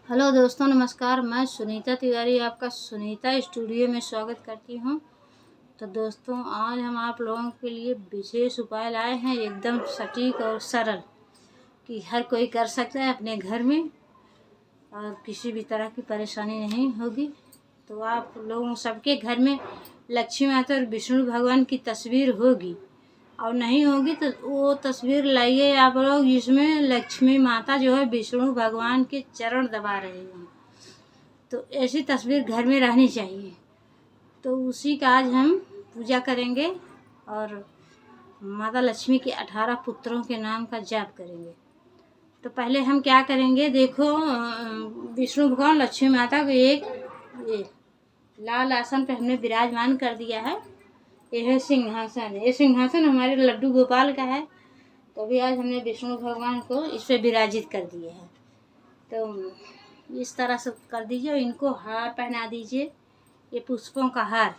Hello दोस्तों, नमस्कार। मैं सुनीता तिवारी आपका सुनीता स्टूडियो में स्वागत करती हूँ। तो दोस्तों, आज हम आप लोगों के लिए विशेष उपाय लाए हैं, एकदम सटीक और सरल, कि हर कोई कर सकता है अपने घर में और किसी भी तरह की परेशानी नहीं होगी। तो आप लोगों सबके घर में लक्ष्मी माता और विष्णु भगवान की तस्वीर होगी, और नहीं होगी तो वो तस्वीर लाइए आप लोग, जिसमें लक्ष्मी माता जो है विष्णु भगवान के चरण दबा रहे हैं। तो ऐसी तस्वीर घर में रहनी चाहिए। तो उसी का आज हम पूजा करेंगे और माता लक्ष्मी के 18 पुत्रों के नाम का जाप करेंगे। तो पहले हम क्या करेंगे, देखो, विष्णु भगवान लक्ष्मी माता को एक ये लाल आसन पे हमने विराजमान कर दिया है। यह है सिंहासन। ये सिंहासन हमारे लड्डू गोपाल का है, तो भी आज हमने विष्णु भगवान को इस पे विराजित कर दिया है। तो इस तरह से कर दीजिए और इनको हार पहना दीजिए, ये पुष्पों का हार।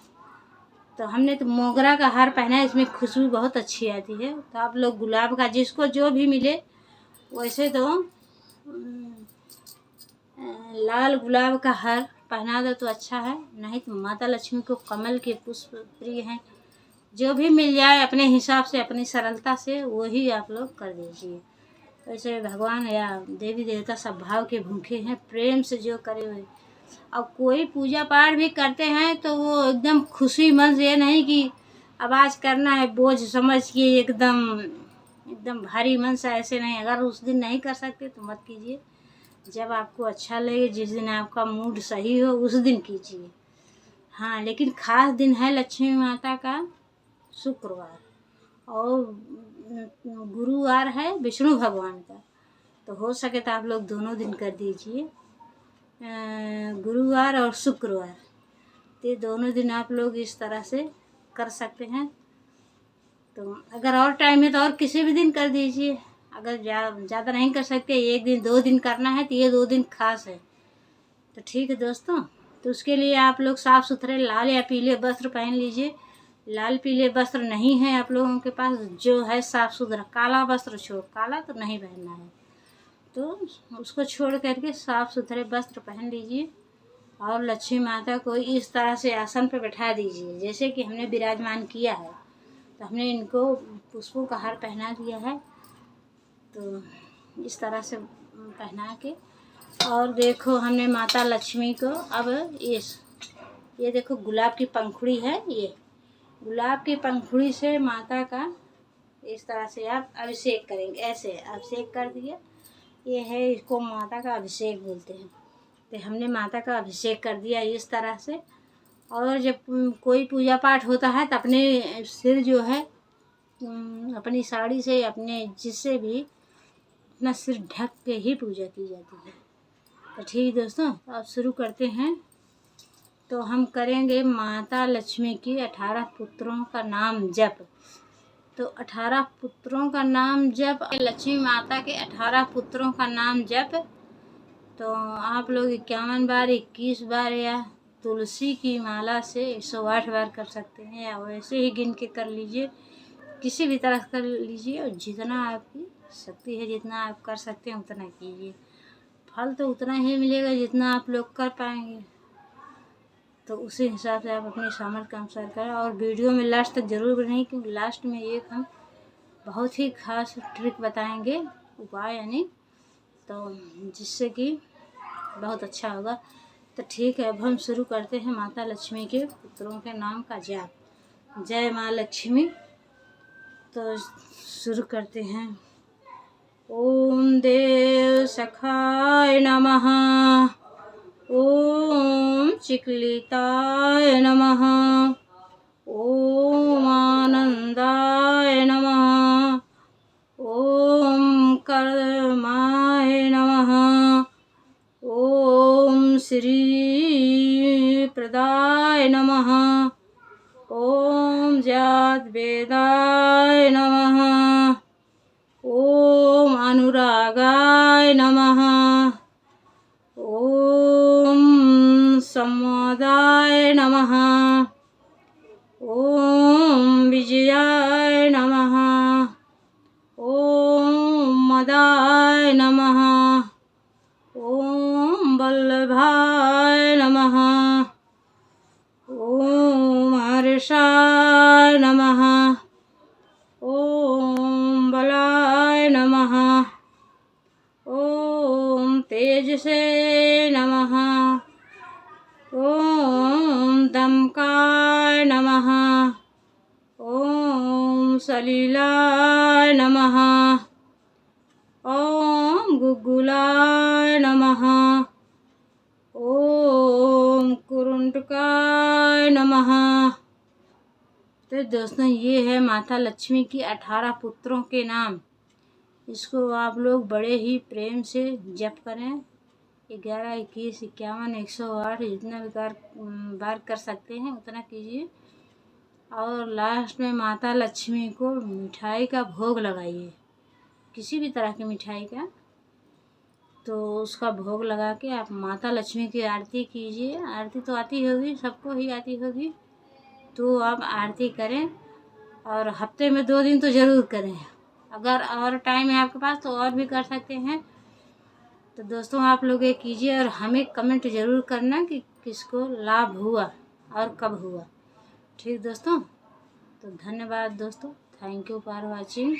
तो हमने तो मोगरा का हार पहना है, इसमें खुशबू बहुत अच्छी आती है। तो आप लोग गुलाब का, जिसको जो भी मिले, वैसे तो लाल गुलाब का हार पहना दो तो अच्छा है, नहीं तो माता लक्ष्मी को कमल के पुष्प प्रिय हैं। जो भी मिल जाए अपने हिसाब से, अपनी सरलता से, वही आप लोग कर दीजिए। वैसे भगवान या देवी देवता सब भाव के भूखे हैं, प्रेम से जो करे हुए। अब कोई पूजा पाठ भी करते हैं तो वो एकदम खुशी मन से, ये नहीं कि अब आज करना है बोझ समझ के एकदम एकदम भारी मन से, ऐसे नहीं। अगर उस दिन नहीं कर सकते तो मत कीजिए, जब आपको अच्छा लगे, जिस दिन आपका मूड सही हो उस दिन कीजिए। हाँ, लेकिन खास दिन है लक्ष्मी माता का शुक्रवार, और गुरुवार है विष्णु भगवान का। तो हो सके तो आप लोग दोनों दिन कर दीजिए, गुरुवार और शुक्रवार। तो दोनों दिन आप लोग इस तरह से कर सकते हैं। तो अगर और टाइम है तो और किसी भी दिन कर दीजिए। अगर ज़्यादा नहीं कर सकते, एक दिन 2 दिन करना है, तो ये 2 दिन खास है। तो ठीक है दोस्तों, तो उसके लिए आप लोग साफ़ सुथरे लाल या पीले वस्त्र पहन लीजिए। लाल पीले वस्त्र नहीं है आप लोगों के पास, जो है साफ़ सुथरा काला वस्त्र, छोड़ काला तो नहीं पहनना है, तो उसको छोड़ करके साफ़ सुथरे वस्त्र पहन लीजिए। और लक्ष्मी माता को इस तरह से आसन पर बैठा दीजिए जैसे कि हमने विराजमान किया है। तो हमने इनको पुष्पों का हार पहना दिया है, तो इस तरह से पहना के, और देखो हमने माता लक्ष्मी को अब ये देखो गुलाब की पंखुड़ी है, ये गुलाब की पंखुड़ी से माता का इस तरह से आप अभिषेक करेंगे। ऐसे अभिषेक कर दिया, ये है, इसको माता का अभिषेक बोलते हैं। तो हमने माता का अभिषेक कर दिया इस तरह से। और जब कोई पूजा पाठ होता है तो अपने सिर जो है, अपनी साड़ी से, अपने जिससे भी अपना सिर ढक के ही पूजा की जाती है। तो ठीक दोस्तों, अब शुरू करते हैं। तो हम करेंगे माता लक्ष्मी की 18 पुत्रों का नाम जप। तो 18 पुत्रों का नाम जप, लक्ष्मी माता के 18 पुत्रों का नाम जप। तो आप लोग 51 बार, 21 बार, या तुलसी की माला से 108 बार कर सकते हैं, या वैसे ही गिन के कर लीजिए, किसी भी तरह कर लीजिए। और जितना आपकी शक्ति है, जितना आप कर सकते हैं उतना कीजिए। फल तो उतना ही मिलेगा जितना आप लोग कर पाएंगे, तो उसी हिसाब से आप अपने सामर्थ्य के अनुसार करें। और वीडियो में लास्ट तक ज़रूर बनाएं, क्योंकि लास्ट में एक हम बहुत ही खास ट्रिक बताएंगे, उपाय यानी, तो जिससे कि बहुत अच्छा होगा। तो ठीक है, अब हम शुरू करते हैं माता लक्ष्मी के पुत्रों के नाम का जाप। जय माँ लक्ष्मी। तो शुरू करते हैं। ओम देव सखाय नमः, ओम चिक्लिताय नमः, ओम आनंदाय नमः, ओम कर्माय नमः, ओम श्री प्रदाय नमः, ओम जात वेदाय नमः, ओम अनुरागाय नमः, ओम सम्मोदाय नमः, ओम विजयाय नमः, ओम मदाय नमः, ओम तेजसे नमः। ओम दमकाय नमः। ओम सलीलाय नमः। ओम गुग्गुलाय नमः। ओम कुरुंटकाय नमः। तो दोस्तों ये है माता लक्ष्मी की 18 पुत्रों के नाम। इसको आप लोग बड़े ही प्रेम से जप करें। 11, 21, 51, 108 जितना भी बार कर सकते हैं उतना कीजिए। और लास्ट में माता लक्ष्मी को मिठाई का भोग लगाइए, किसी भी तरह की मिठाई का। तो उसका भोग लगा के आप माता लक्ष्मी की आरती कीजिए। आरती तो आती होगी, सबको ही आती होगी, तो आप आरती करें। और हफ्ते में 2 दिन तो ज़रूर करें। अगर और टाइम है आपके पास तो और भी कर सकते हैं। तो दोस्तों आप लोग ये कीजिए और हमें कमेंट ज़रूर करना कि किसको लाभ हुआ और कब हुआ। ठीक दोस्तों, तो धन्यवाद दोस्तों। Thank you for watching.